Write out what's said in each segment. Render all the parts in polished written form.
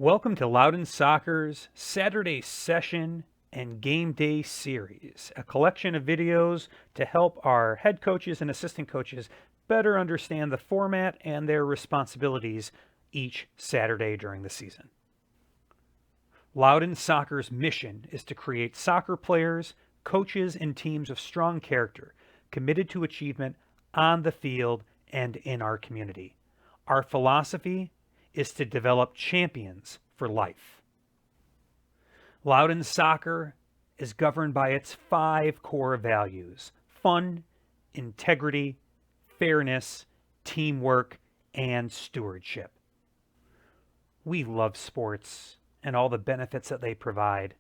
Welcome to Loudoun Soccer's Saturday Session and Game Day Series, a collection of videos to help our head coaches and assistant coaches better understand the format and their responsibilities each Saturday during the season. Loudoun Soccer's mission is to create soccer players, coaches, and teams of strong character, committed to achievement on the field and in our community. Our philosophy is to develop champions for life. Loudoun Soccer is governed by its 5 core values: fun, integrity, fairness, teamwork, and stewardship. We love sports and all the benefits that they provide.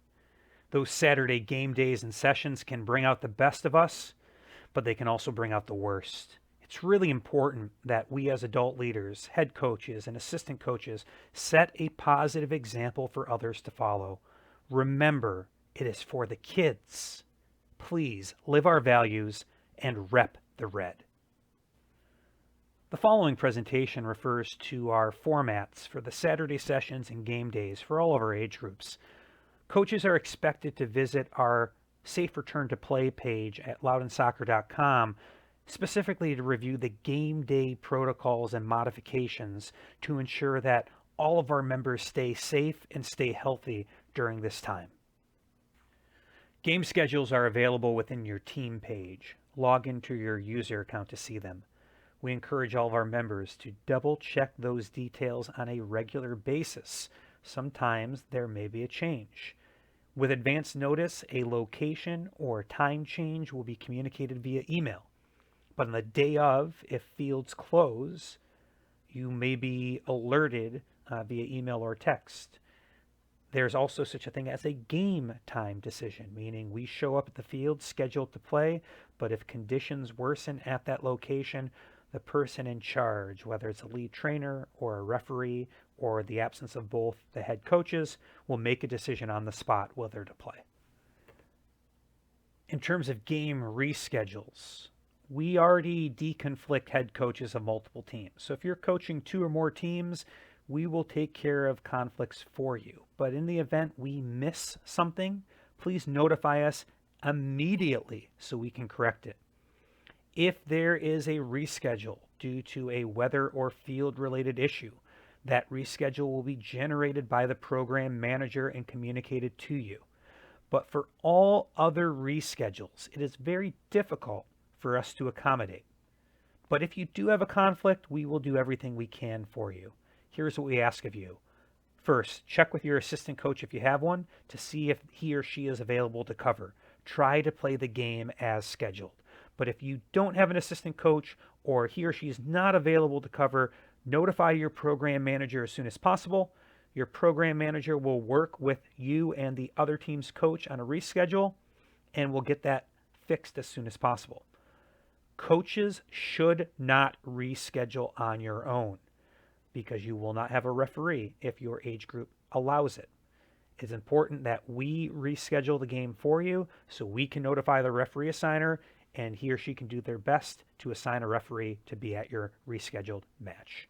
Those Saturday game days and sessions can bring out the best of us, but they can also bring out the worst. It's really important that we as adult leaders, head coaches, and assistant coaches set a positive example for others to follow. Remember, it is for the kids. Please live our values and rep the red. The following presentation refers to our formats for the Saturday sessions and game days for all of our age groups. Coaches are expected to visit our Safe Return to Play page at loudonsoccer.com specifically to review the game day protocols and modifications to ensure that all of our members stay safe and stay healthy during this time. Game schedules are available within your team page. Log into your user account to see them. We encourage all of our members to double check those details on a regular basis. Sometimes there may be a change. With advance notice, a location or time change will be communicated via email. But on the day of, if fields close, you may be alerted via email or text. There's also such a thing as a game time decision, meaning we show up at the field scheduled to play, but if conditions worsen at that location, the person in charge, whether it's a lead trainer or a referee or the absence of both the head coaches, will make a decision on the spot whether to play. In terms of game reschedules, we already deconflict head coaches of multiple teams. So if you're coaching 2 or more teams, we will take care of conflicts for you. But in the event we miss something, please notify us immediately so we can correct it. If there is a reschedule due to a weather or field-related issue, that reschedule will be generated by the program manager and communicated to you. But for all other reschedules, it is very difficult for us to accommodate. But if you do have a conflict, we will do everything we can for you. Here's what we ask of you. First, check with your assistant coach if you have one to see if he or she is available to cover. Try to play the game as scheduled. But if you don't have an assistant coach or he or she is not available to cover, notify your program manager as soon as possible. Your program manager will work with you and the other team's coach on a reschedule, and we'll get that fixed as soon as possible. Coaches should not reschedule on your own because you will not have a referee if your age group allows it. It's important that we reschedule the game for you so we can notify the referee assigner and he or she can do their best to assign a referee to be at your rescheduled match.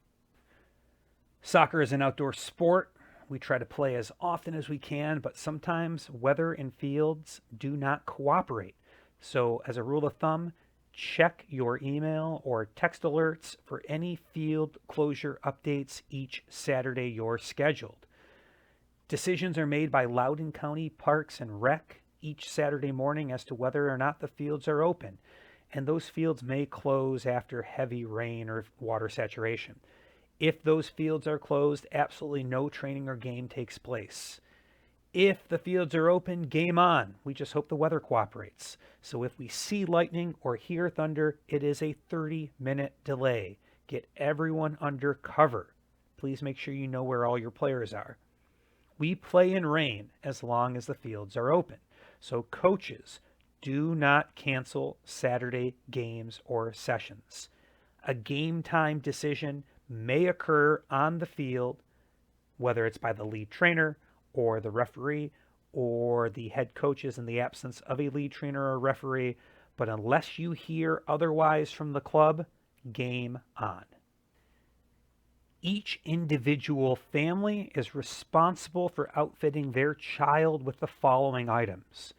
Soccer is an outdoor sport. We try to play as often as we can, but sometimes weather and fields do not cooperate. So as a rule of thumb, check your email or text alerts for any field closure updates each Saturday you're scheduled. Decisions are made by Loudoun County Parks and Rec each Saturday morning as to whether or not the fields are open, and those fields may close after heavy rain or water saturation. If those fields are closed, absolutely no training or game takes place. If the fields are open, game on. We just hope the weather cooperates. So if we see lightning or hear thunder, it is a 30-minute delay. Get everyone under cover. Please make sure you know where all your players are. We play in rain as long as the fields are open. So coaches, do not cancel Saturday games or sessions. A game time decision may occur on the field, whether it's by the lead trainer or the referee or the head coaches in the absence of a lead trainer or referee, but unless you hear otherwise from the club, game on. Each individual family is responsible for outfitting their child with the following items.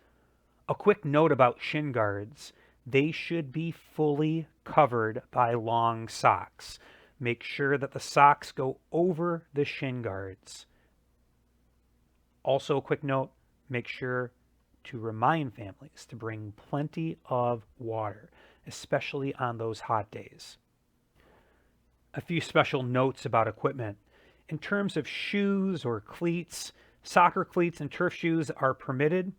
A quick note about shin guards. They should be fully covered by long socks. Make sure that the socks go over the shin guards. Also, a quick note, make sure to remind families to bring plenty of water, especially on those hot days. A few special notes about equipment. In terms of shoes or cleats, soccer cleats and turf shoes are permitted.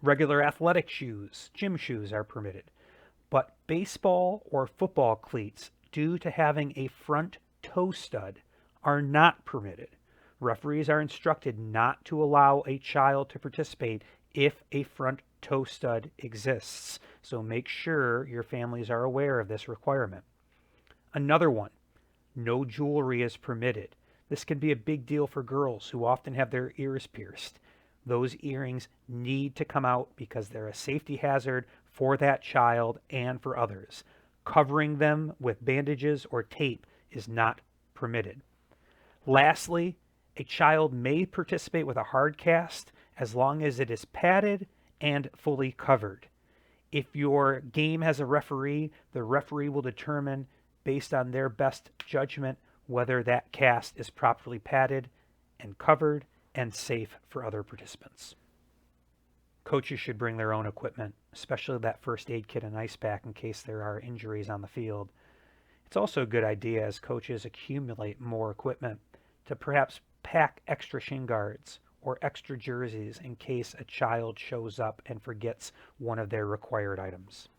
Regular athletic shoes, gym shoes are permitted. But baseball or football cleats, due to having a front toe stud, are not permitted. Referees are instructed not to allow a child to participate if a front toe stud exists. So make sure your families are aware of this requirement. Another one, no jewelry is permitted. This can be a big deal for girls who often have their ears pierced. Those earrings need to come out because they're a safety hazard for that child and for others. Covering them with bandages or tape is not permitted. Lastly, a child may participate with a hard cast as long as it is padded and fully covered. If your game has a referee, the referee will determine, based on their best judgment, whether that cast is properly padded and covered and safe for other participants. Coaches should bring their own equipment, especially that first aid kit and ice pack in case there are injuries on the field. It's also a good idea as coaches accumulate more equipment to perhaps pack extra shin guards or extra jerseys in case a child shows up and forgets one of their required items.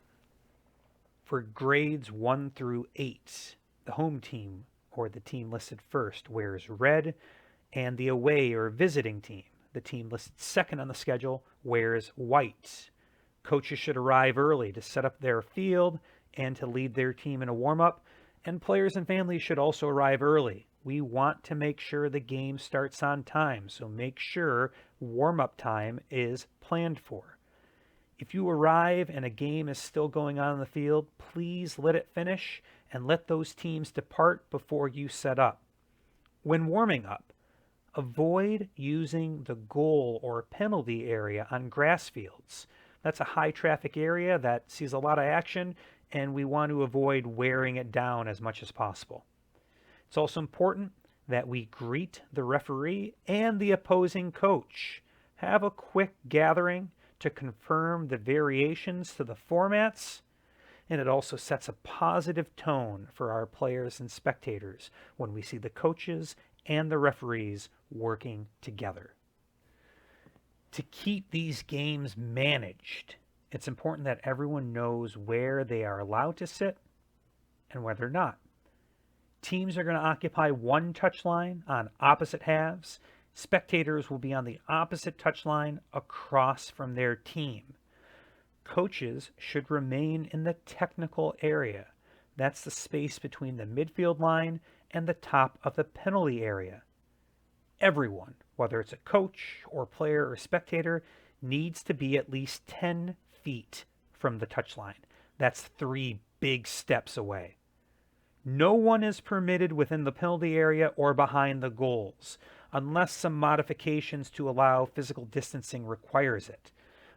For grades 1 through 8, the home team, or the team listed first, wears red, and the away or visiting team, the team listed second on the schedule, wears white. Coaches should arrive early to set up their field and to lead their team in a warm-up, and players and families should also arrive early. We want to make sure the game starts on time, so make sure warm-up time is planned for. If you arrive and a game is still going on in the field, please let it finish and let those teams depart before you set up. When warming up, avoid using the goal or penalty area on grass fields. That's a high traffic area that sees a lot of action, and we want to avoid wearing it down as much as possible. It's also important that we greet the referee and the opposing coach. Have a quick gathering to confirm the variations to the formats, and it also sets a positive tone for our players and spectators when we see the coaches and the referees working together. To keep these games managed, it's important that everyone knows where they are allowed to sit and where they're not. Teams are going to occupy one touchline on opposite halves. Spectators will be on the opposite touchline across from their team. Coaches should remain in the technical area. That's the space between the midfield line and the top of the penalty area. Everyone, whether it's a coach or player or spectator, needs to be at least 10 feet from the touchline. That's 3 big steps away. No one is permitted within the penalty area or behind the goals, unless some modifications to allow physical distancing requires it.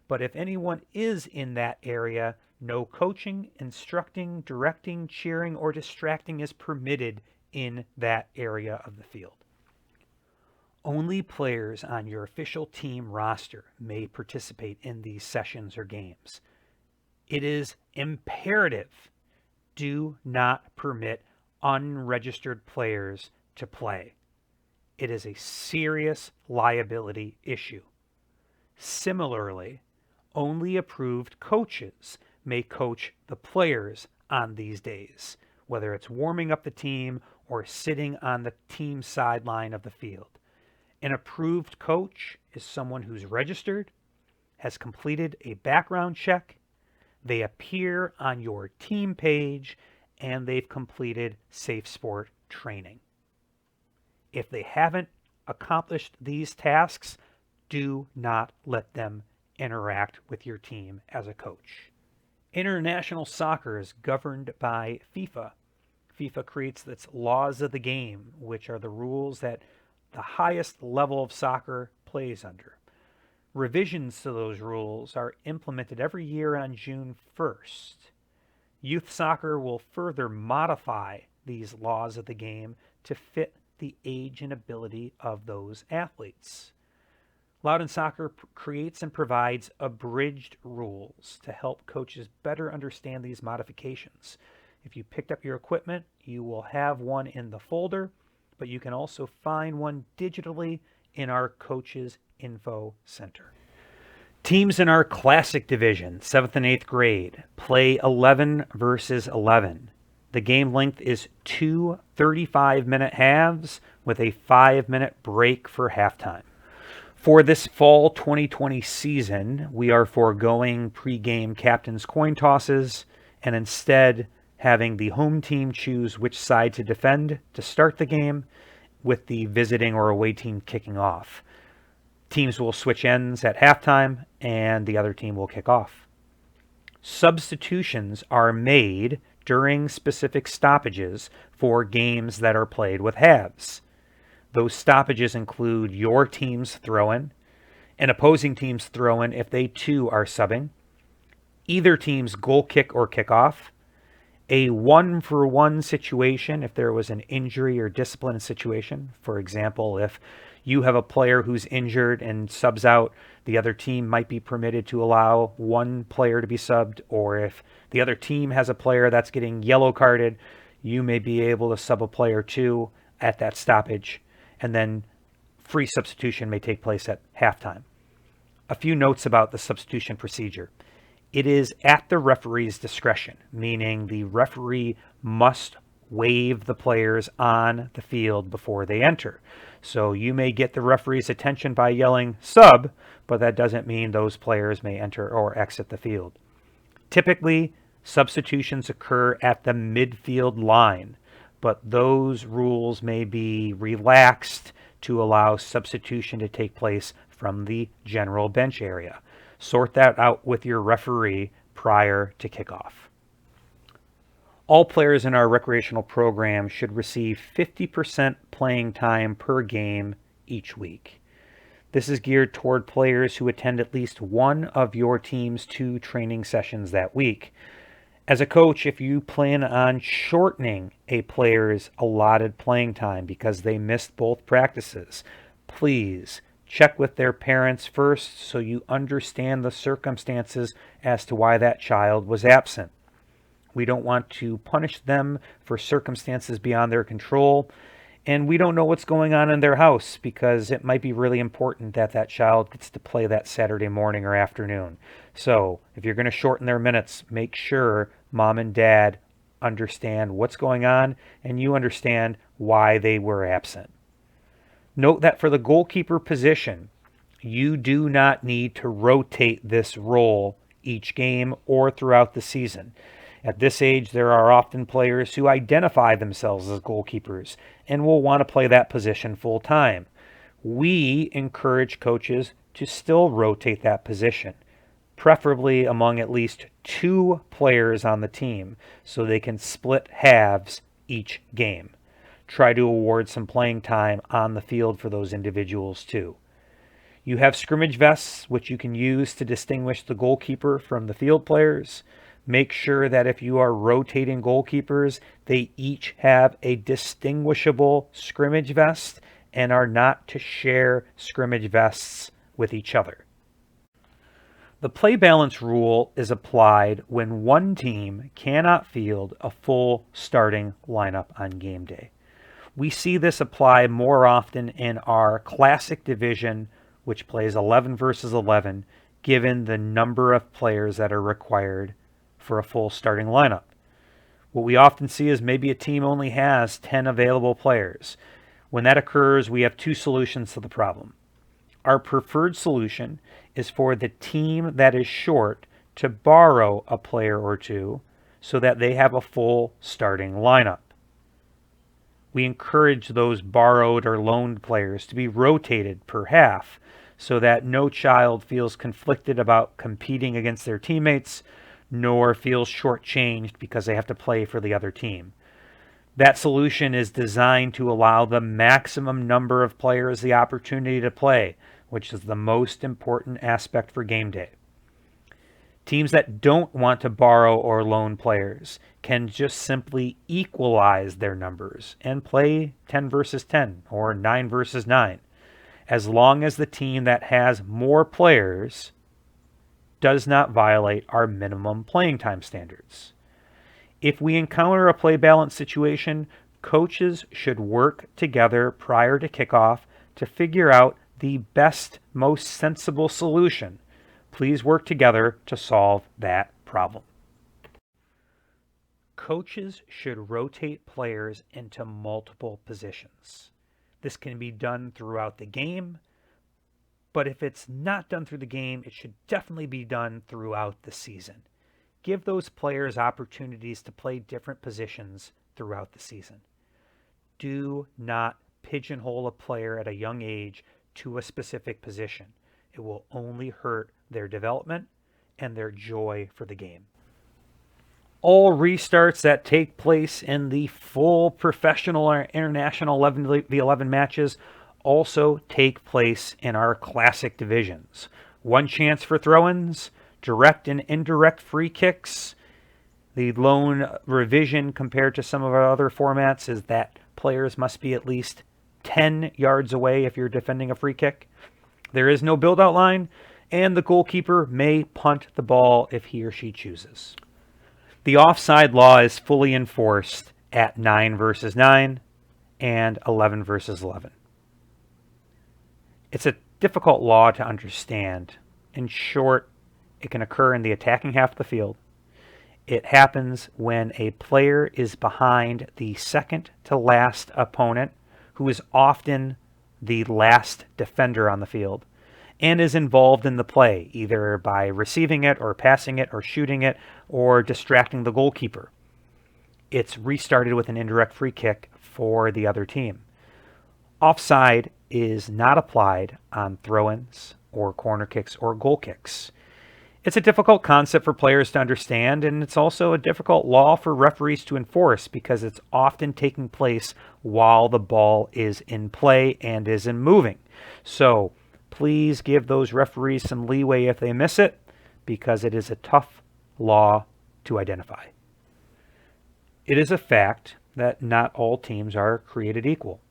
But if anyone is in that area, no coaching, instructing, directing, cheering, or distracting is permitted in that area of the field. Only players on your official team roster may participate in these sessions or games. It is imperative. Do not permit unregistered players to play. It is a serious liability issue. Similarly, only approved coaches may coach the players on these days, whether it's warming up the team or sitting on the team sideline of the field. An approved coach is someone who's registered, has completed a background check, they appear on your team page, and they've completed Safe Sport training. If they haven't accomplished these tasks, do not let them interact with your team as a coach. International soccer is governed by FIFA. FIFA creates its laws of the game, which are the rules that the highest level of soccer plays under. Revisions to those rules are implemented every year on June 1st. Youth soccer will further modify these laws of the game to fit the age and ability of those athletes. Loudoun Soccer creates and provides abridged rules to help coaches better understand these modifications. If you picked up your equipment, you will have one in the folder, but you can also find one digitally in our Coaches Info Center. Teams in our Classic Division, 7th and 8th grade, play 11 versus 11. The game length is 2 35-minute halves with a 5-minute break for halftime. For this fall 2020 season, we are foregoing pregame captain's coin tosses and instead having the home team choose which side to defend to start the game, with the visiting or away team kicking off. Teams will switch ends at halftime and the other team will kick off. Substitutions are made during specific stoppages for games that are played with halves. Those stoppages include your team's throw-in, an opposing team's throw-in if they too are subbing, either team's goal kick or kickoff, a 1-for-1 situation if there was an injury or discipline situation. For example, if you have a player who's injured and subs out, the other team might be permitted to allow one player to be subbed, or if the other team has a player that's getting yellow carded, you may be able to sub a player too at that stoppage, and then free substitution may take place at halftime. A few notes about the substitution procedure. It is at the referee's discretion, meaning the referee must wave the players on the field before they enter. So you may get the referee's attention by yelling sub, but that doesn't mean those players may enter or exit the field. Typically, substitutions occur at the midfield line, but those rules may be relaxed to allow substitution to take place from the general bench area. Sort that out with your referee prior to kickoff. All players in our recreational program should receive 50% playing time per game each week. This is geared toward players who attend at least one of your team's 2 training sessions that week. As a coach, if you plan on shortening a player's allotted playing time because they missed both practices, please check with their parents first so you understand the circumstances as to why that child was absent. We don't want to punish them for circumstances beyond their control, and we don't know what's going on in their house because it might be really important that that child gets to play that Saturday morning or afternoon. So if you're going to shorten their minutes, make sure mom and dad understand what's going on and you understand why they were absent. Note that for the goalkeeper position, you do not need to rotate this role each game or throughout the season. At this age, there are often players who identify themselves as goalkeepers and will want to play that position full time. We encourage coaches to still rotate that position, preferably among at least 2 players on the team, so they can split halves each game. Try to award some playing time on the field for those individuals too. You have scrimmage vests, which you can use to distinguish the goalkeeper from the field players. Make sure that if you are rotating goalkeepers, they each have a distinguishable scrimmage vest and are not to share scrimmage vests with each other. The play balance rule is applied when one team cannot field a full starting lineup on game day. We see this apply more often in our Classic Division, which plays 11 versus 11, given the number of players that are required for a full starting lineup. What we often see is maybe a team only has 10 available players. When that occurs, we have 2 solutions to the problem. Our preferred solution is for the team that is short to borrow a player or 2 so that they have a full starting lineup. We encourage those borrowed or loaned players to be rotated per half so that no child feels conflicted about competing against their teammates, nor feels shortchanged because they have to play for the other team. That solution is designed to allow the maximum number of players the opportunity to play, which is the most important aspect for game day. Teams that don't want to borrow or loan players can just simply equalize their numbers and play 10 versus 10 or 9 versus 9, as long as the team that has more players does not violate our minimum playing time standards. If we encounter a play balance situation, coaches should work together prior to kickoff to figure out the best, most sensible solution. Please work together to solve that problem. Coaches should rotate players into multiple positions. This can be done throughout the game, but if it's not done through the game, it should definitely be done throughout the season. Give those players opportunities to play different positions throughout the season. Do not pigeonhole a player at a young age to a specific position. It will only hurt their development and their joy for the game. All restarts that take place in the full professional or international 11v11 matches also take place in our classic divisions. One chance for throw-ins, direct and indirect free kicks. The lone revision compared to some of our other formats is that players must be at least 10 yards away if you're defending a free kick. There is no build-out line, and the goalkeeper may punt the ball if he or she chooses. The offside law is fully enforced at 9 versus 9 and 11 versus 11. It's a difficult law to understand. In short, it can occur in the attacking half of the field. It happens when a player is behind the second to last opponent, who is often the last defender on the field, and is involved in the play, either by receiving it or passing it or shooting it or distracting the goalkeeper. It's restarted with an indirect free kick for the other team. Offside is not applied on throw-ins or corner kicks or goal kicks. It's a difficult concept for players to understand, and it's also a difficult law for referees to enforce because it's often taking place while the ball is in play and isn't moving. So please give those referees some leeway if they miss it, because it is a tough law to identify. It is a fact that not all teams are created equal.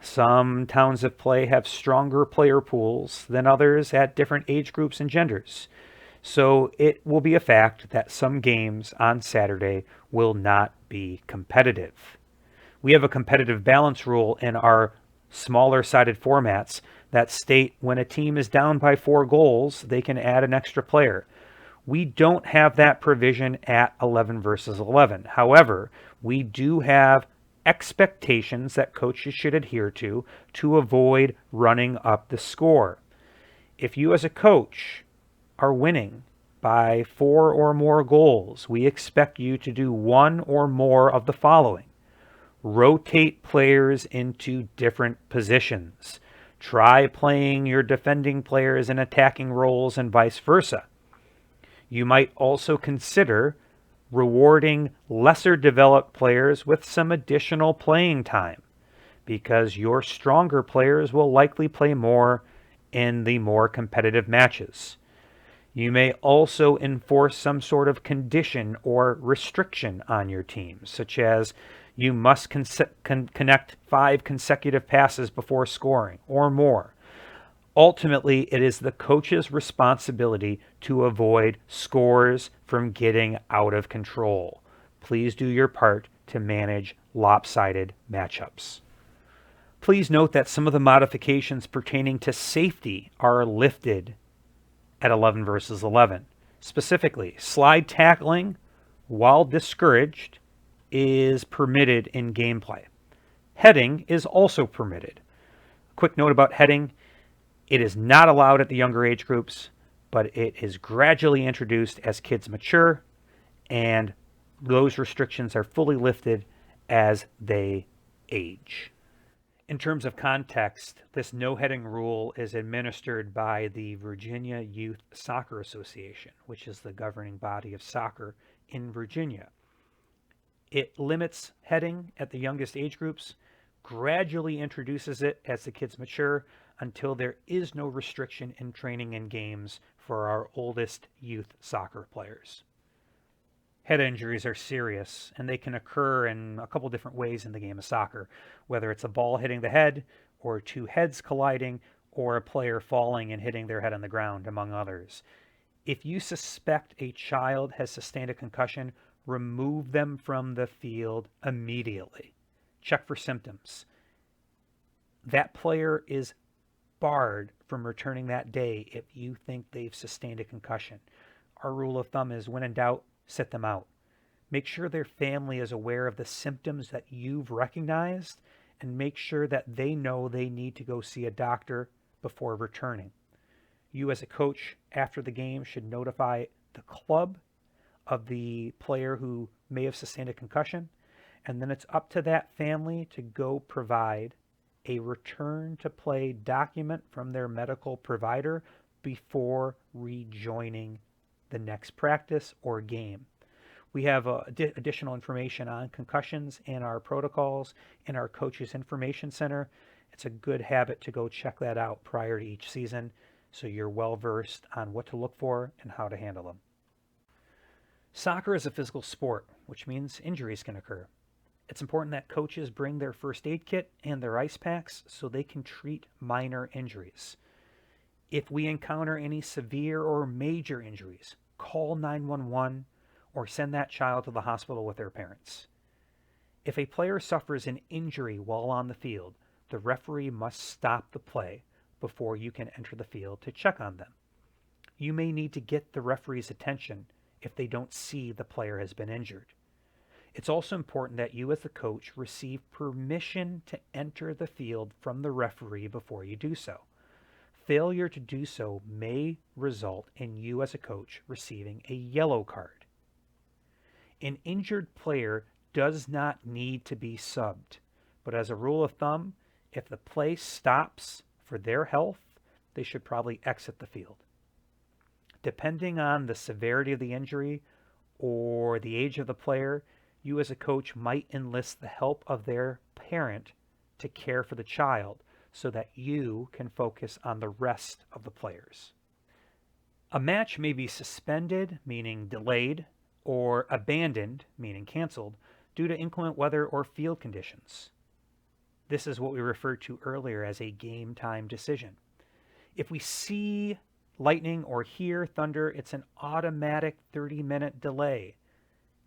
Some towns of play have stronger player pools than others at different age groups and genders. So it will be a fact that some games on Saturday will not be competitive. We have a competitive balance rule in our smaller sided formats that state when a team is down by 4 goals, they can add an extra player. We don't have that provision at 11 versus 11. However, we do have expectations that coaches should adhere to avoid running up the score. If you as a coach are winning by 4 or more goals, we expect you to do one or more of the following. Rotate players into different positions. Try playing your defending players in attacking roles and vice versa. You might also consider rewarding lesser developed players with some additional playing time, because your stronger players will likely play more in the more competitive matches. You may also enforce some sort of condition or restriction on your team, such as you must connect 5 consecutive passes before scoring or more. Ultimately, it is the coach's responsibility to avoid scores from getting out of control. Please do your part to manage lopsided matchups. Please note that some of the modifications pertaining to safety are lifted at 11 versus 11. Specifically, slide tackling, while discouraged, is permitted in gameplay. Heading is also permitted. Quick note about heading: it is not allowed at the younger age groups, but it is gradually introduced as kids mature, and those restrictions are fully lifted as they age. In terms of context, this no heading rule is administered by the Virginia Youth Soccer Association, which is the governing body of soccer in Virginia. It limits heading at the youngest age groups, gradually introduces it as the kids mature until there is no restriction in training and games for our oldest youth soccer players. Head injuries are serious, and they can occur in a couple different ways in the game of soccer, whether it's a ball hitting the head, or two heads colliding, or a player falling and hitting their head on the ground, among others. If you suspect a child has sustained a concussion, remove them from the field immediately. Check for symptoms. That player is barred from returning that day if you think they've sustained a concussion. Our rule of thumb is when in doubt, sit them out. Make sure their family is aware of the symptoms that you've recognized and make sure that they know they need to go see a doctor before returning. You as a coach after the game should notify the club of the player who may have sustained a concussion, and then it's up to that family to go provide a return to play document from their medical provider before rejoining the next practice or game. We have additional information on concussions and our protocols in our Coaches Information Center. It's a good habit to go check that out prior to each season so you're well versed on what to look for and how to handle them. Soccer is a physical sport, which means injuries can occur. It's important that coaches bring their first aid kit and their ice packs so they can treat minor injuries. If we encounter any severe or major injuries, call 911 or send that child to the hospital with their parents. If a player suffers an injury while on the field, the referee must stop the play before you can enter the field to check on them. You may need to get the referee's attention if they don't see the player has been injured. It's also important that you as the coach receive permission to enter the field from the referee before you do so. Failure to do so may result in you as a coach receiving a yellow card. An injured player does not need to be subbed, but as a rule of thumb, if the play stops for their health, they should probably exit the field. Depending on the severity of the injury or the age of the player, you as a coach might enlist the help of their parent to care for the child so that you can focus on the rest of the players. A match may be suspended, meaning delayed, or abandoned, meaning canceled, due to inclement weather or field conditions. This is what we referred to earlier as a game time decision. If we see lightning or hear thunder, it's an automatic 30-minute delay.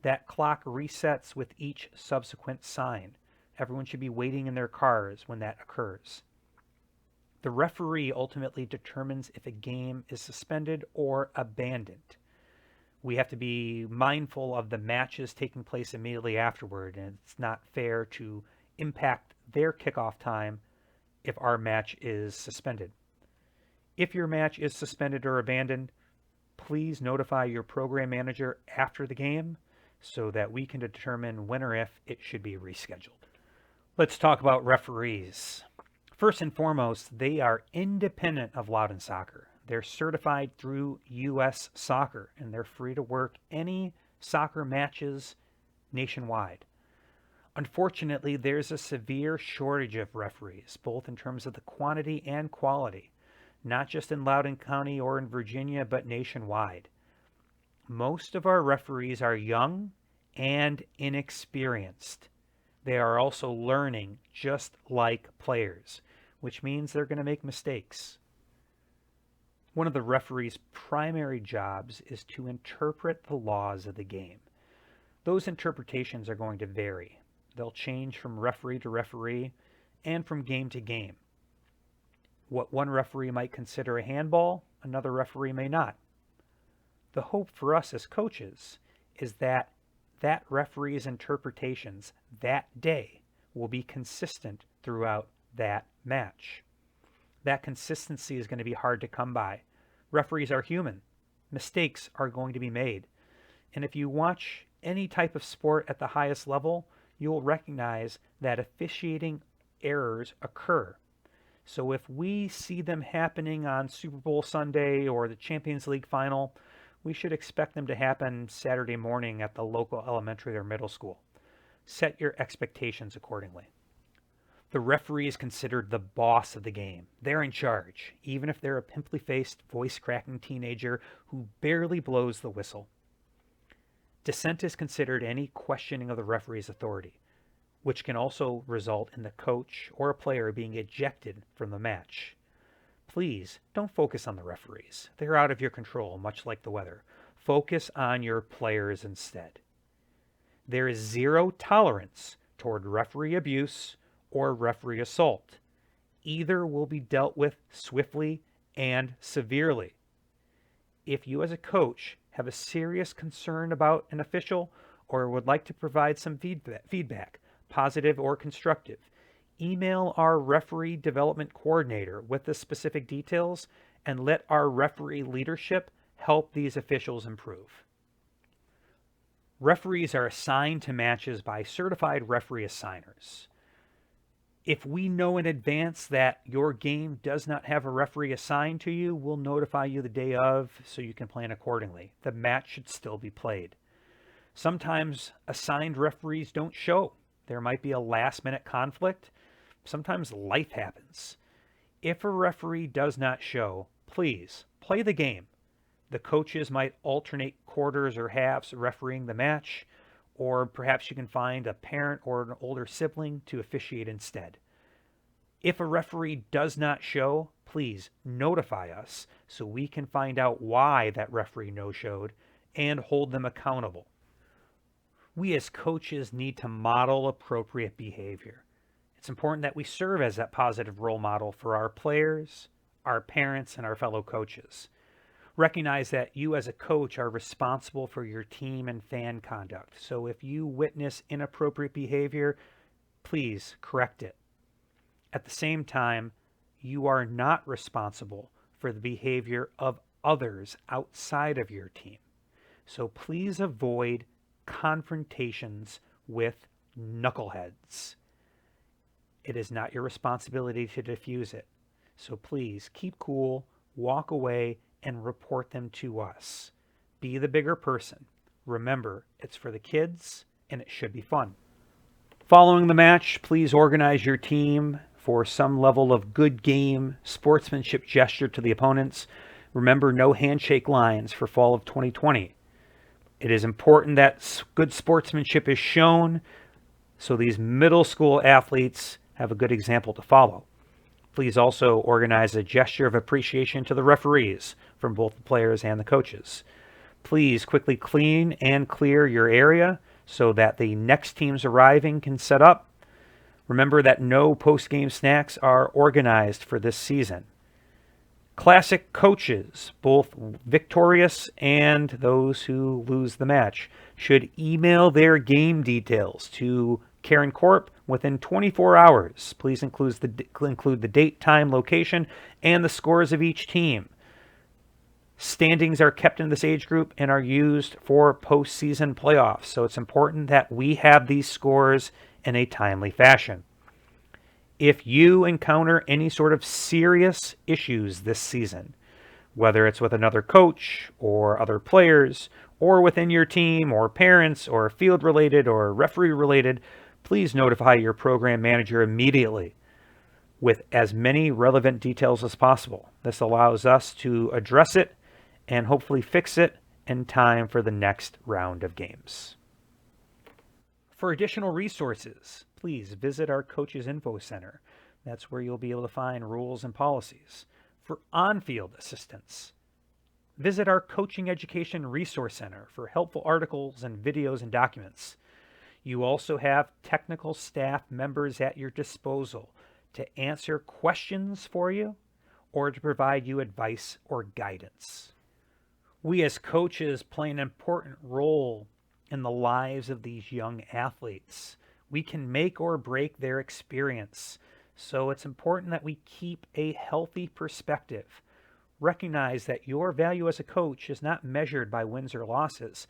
That clock resets with each subsequent sign. Everyone should be waiting in their cars when that occurs. The referee ultimately determines if a game is suspended or abandoned. We have to be mindful of the matches taking place immediately afterward, and it's not fair to impact their kickoff time if our match is suspended. If your match is suspended or abandoned, please notify your program manager after the game so that we can determine when or if it should be rescheduled. Let's talk about referees. First and foremost, they are independent of Loudoun Soccer. They're certified through US Soccer, and they're free to work any soccer matches nationwide. Unfortunately, there's a severe shortage of referees, both in terms of the quantity and quality, not just in Loudoun County or in Virginia, but nationwide. Most of our referees are young and inexperienced. They are also learning just like players, which means they're going to make mistakes. One of the referee's primary jobs is to interpret the laws of the game. Those interpretations are going to vary. They'll change from referee to referee and from game to game. What one referee might consider a handball, another referee may not. The hope for us as coaches is that that referee's interpretations that day will be consistent throughout that match. That consistency is going to be hard to come by. Referees are human. Mistakes are going to be made. And if you watch any type of sport at the highest level, you'll recognize that officiating errors occur. So if we see them happening on Super Bowl Sunday or the Champions League final, we should expect them to happen Saturday morning at the local elementary or middle school. Set your expectations accordingly. The referee is considered the boss of the game. They're in charge, even if they're a pimply-faced, voice-cracking teenager who barely blows the whistle. Dissent is considered any questioning of the referee's authority, which can also result in the coach or a player being ejected from the match. Please don't focus on the referees. They're out of your control, much like the weather. Focus on your players instead. There is zero tolerance toward referee abuse or referee assault. Either will be dealt with swiftly and severely. If you as a coach have a serious concern about an official or would like to provide some feedback, positive or constructive, email our referee development coordinator with the specific details and let our referee leadership help these officials improve. Referees are assigned to matches by certified referee assigners. If we know in advance that your game does not have a referee assigned to you, we'll notify you the day of so you can plan accordingly. The match should still be played. Sometimes assigned referees don't show. There might be a last-minute conflict. Sometimes life happens. If a referee does not show, please play the game. The coaches might alternate quarters or halves refereeing the match, or perhaps you can find a parent or an older sibling to officiate instead. If a referee does not show, please notify us so we can find out why that referee no-showed and hold them accountable. We as coaches need to model appropriate behavior. It's important that we serve as that positive role model for our players, our parents, and our fellow coaches. Recognize that you as a coach are responsible for your team and fan conduct. So if you witness inappropriate behavior, please correct it. At the same time, you are not responsible for the behavior of others outside of your team. So please avoid confrontations with knuckleheads. It is not your responsibility to diffuse it. So please keep cool, walk away, and report them to us. Be the bigger person. Remember, it's for the kids, and it should be fun. Following the match, please organize your team for some level of good game sportsmanship gesture to the opponents. Remember, no handshake lines for fall of 2020. It is important that good sportsmanship is shown so these middle school athletes have a good example to follow. Please also organize a gesture of appreciation to the referees from both the players and the coaches. Please quickly clean and clear your area so that the next teams arriving can set up. Remember that no post-game snacks are organized for this season. Classic coaches, both victorious and those who lose the match, should email their game details to Karen Corp within 24 hours. Please include the date, time, location, and the scores of each team. Standings are kept in this age group and are used for postseason playoffs, so it's important that we have these scores in a timely fashion. If you encounter any sort of serious issues this season, whether it's with another coach or other players, or within your team, or parents, or field-related, or referee-related, please notify your program manager immediately with as many relevant details as possible. This allows us to address it and hopefully fix it in time for the next round of games. For additional resources, please visit our Coaches Info Center. That's where you'll be able to find rules and policies. For on-field assistance, visit our Coaching Education Resource Center for helpful articles and videos and documents. You also have technical staff members at your disposal to answer questions for you or to provide you advice or guidance. We as coaches play an important role in the lives of these young athletes. We can make or break their experience, so it's important that we keep a healthy perspective. Recognize that your value as a coach is not measured by wins or losses.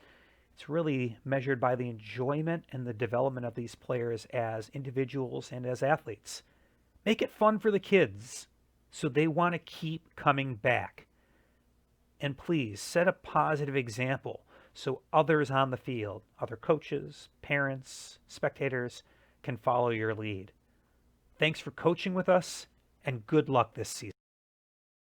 It's really measured by the enjoyment and the development of these players as individuals and as athletes. Make it fun for the kids so they want to keep coming back. And please set a positive example so others on the field, other coaches, parents, spectators, can follow your lead. Thanks for coaching with us, and good luck this season.